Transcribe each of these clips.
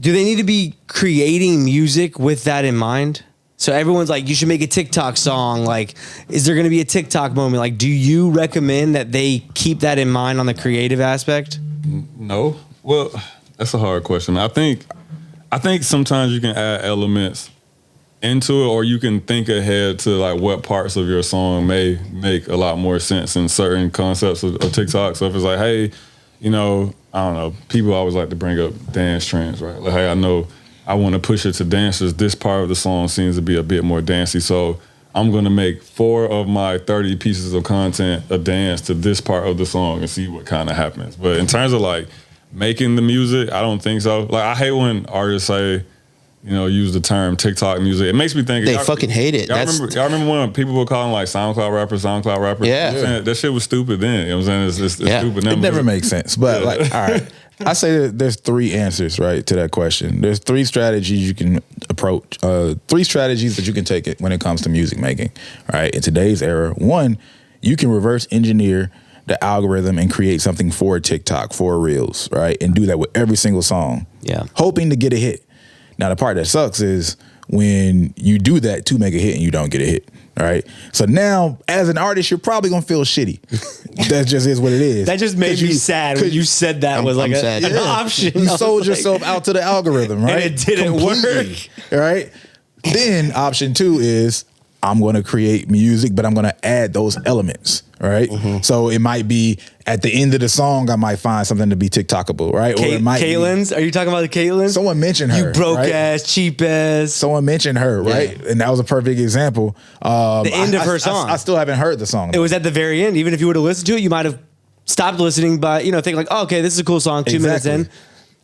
Do they need to be creating music with that in mind? So everyone's like, you should make a TikTok song. Like, is there going to be a TikTok moment? Like, do you recommend that they keep that in mind on the creative aspect? No. Well, that's a hard question. I think sometimes you can add elements into it, or you can think ahead to like what parts of your song may make a lot more sense in certain concepts of TikTok. So if it's like, hey, you know, I don't know, people always like to bring up dance trends, right? Like, hey, I know I want to push it to dancers. This part of the song seems to be a bit more dancey, so I'm going to make 4 of my 30 pieces of content a dance to this part of the song and see what kind of happens. But in terms of like making the music, I don't think so. Like, I hate when artists say, you know, use the term TikTok music. It makes me think they fucking hate it. Y'all remember when people were calling like SoundCloud rappers? Yeah. That shit was stupid then. You know what I'm saying? It's stupid now. It never makes sense. But like, all right, I say that there's 3 answers, right, to that question. There's 3 strategies you can approach, 3 strategies that you can take it when it comes to music making, right? In today's era, 1, you can reverse engineer the algorithm and create something for TikTok, for Reels, right? And do that with every single song. Yeah. Hoping to get a hit. Now, the part that sucks is when you do that to make a hit and you don't get a hit, right? So now, as an artist, you're probably going to feel shitty. That just is what it is. That just made me sad when you said that was like an option. You sold yourself out to the algorithm, right? And it didn't work. Right? Then option 2 is I'm going to create music, but I'm going to add those elements, right? Mm-hmm. So it might be at the end of the song, I might find something to be TikTokable, right? Or it might Caitlin's? Are you talking about the Caitlyn? Someone mentioned her. You broke right? ass, cheap ass. Someone mentioned her, right? Yeah. And that was a perfect example. The end of her song. I still haven't heard the song. It was at the very end. Even if you would have listened to it, you might have stopped listening by, you know, thinking like, oh, okay, this is a cool song, 2 minutes in.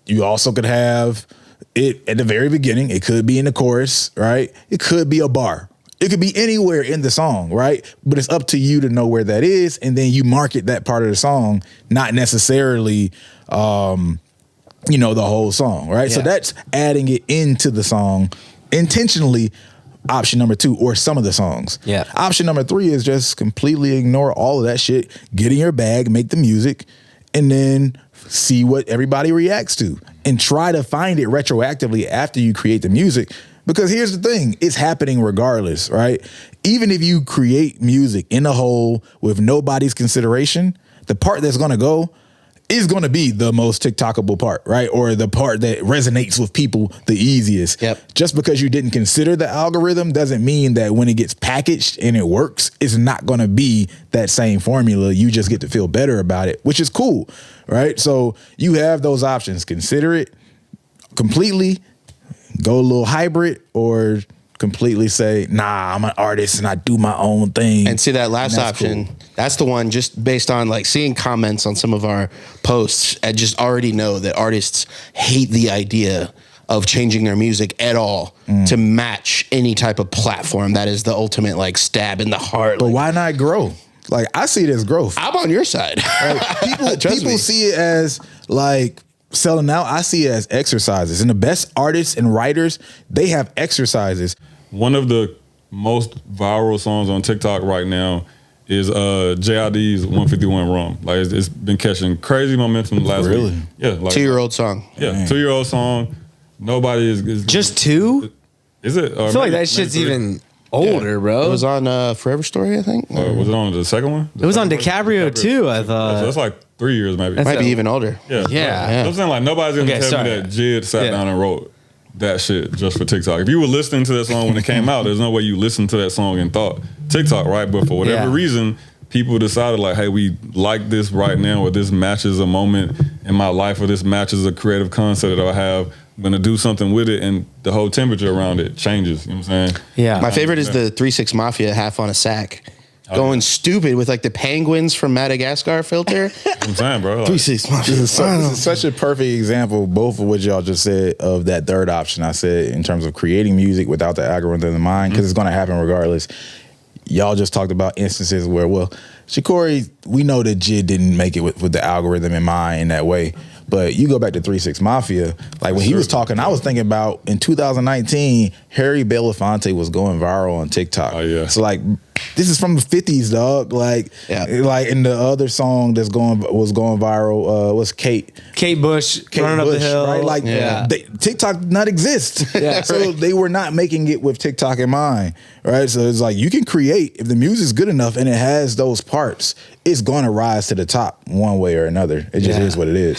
You also could have it at the very beginning. It could be in the chorus, right? It could be a bar. It could be anywhere in the song, right? But it's up to you to know where that is, and then you market that part of the song, not necessarily, you know, the whole song, right? Yeah. So that's adding it into the song intentionally. Option number 2, or some of the songs. Yeah. Option number 3 is just completely ignore all of that shit, get in your bag, make the music, and then see what everybody reacts to, and try to find it retroactively after you create the music. Because here's the thing, it's happening regardless, right? Even if you create music in a hole with nobody's consideration, the part that's gonna go is gonna be the most TikTokable part, right? Or the part that resonates with people the easiest. Yep. Just because you didn't consider the algorithm doesn't mean that when it gets packaged and it works, it's not gonna be that same formula. You just get to feel better about it, which is cool, right? So you have those options. Consider it completely, go a little hybrid, or completely say, nah, I'm an artist and I do my own thing. And see, that last option, cool. That's the one just based on like seeing comments on some of our posts. I just already know that artists hate the idea of changing their music at all to match any type of platform. That is the ultimate like stab in the heart. But why not grow? Like, I see it as growth. I'm on your side. Like, people see it as like selling out. I see it as exercises. And the best artists and writers, they have exercises. One of the most viral songs on TikTok right now is JID's 151 Rum. Like, it's been catching crazy momentum last week. Yeah, like 2-year-old song. Yeah, man. 2-year-old song. Nobody is just 2? Is it? I feel like that shit's even older, bro. It was on Forever Story, I think. Was it on the second one? It was on DiCaprio too, I thought. So that's like 3 years maybe. It might be even older. Yeah. I'm saying, like, nobody's gonna tell me that Jid sat down and wrote that shit just for TikTok. If you were listening to that song when it came out, there's no way you listened to that song and thought TikTok, right? But for whatever reason, people decided like, hey, we like this right now, or this matches a moment in my life, or this matches a creative concept that I have. I'm gonna do something with it, and the whole temperature around it changes. You know what I'm saying? Yeah. My favorite is the 3-6 Mafia half on a sack. Going stupid with like the penguins from Madagascar filter. I'm saying, bro. Like, 3-6 Mafia. This is such a perfect example, both of what y'all just said, of that third option I said in terms of creating music without the algorithm in mind, because it's going to happen regardless. Y'all just talked about instances where, well, Shakori, we know that Jid didn't make it with the algorithm in mind in that way. But you go back to 3-6 Mafia, like when he was talking, I was thinking about in 2019, Harry Belafonte was going viral on TikTok. Oh, yeah. So like this is from the 50s, dog. Like, like in the other song was going viral was Kate Bush running up the hill, right? Like TikTok did not exist, so they were not making it with TikTok in mind, right? So it's like you can create if the music's good enough and it has those parts, it's going to rise to the top one way or another. It just is what it is.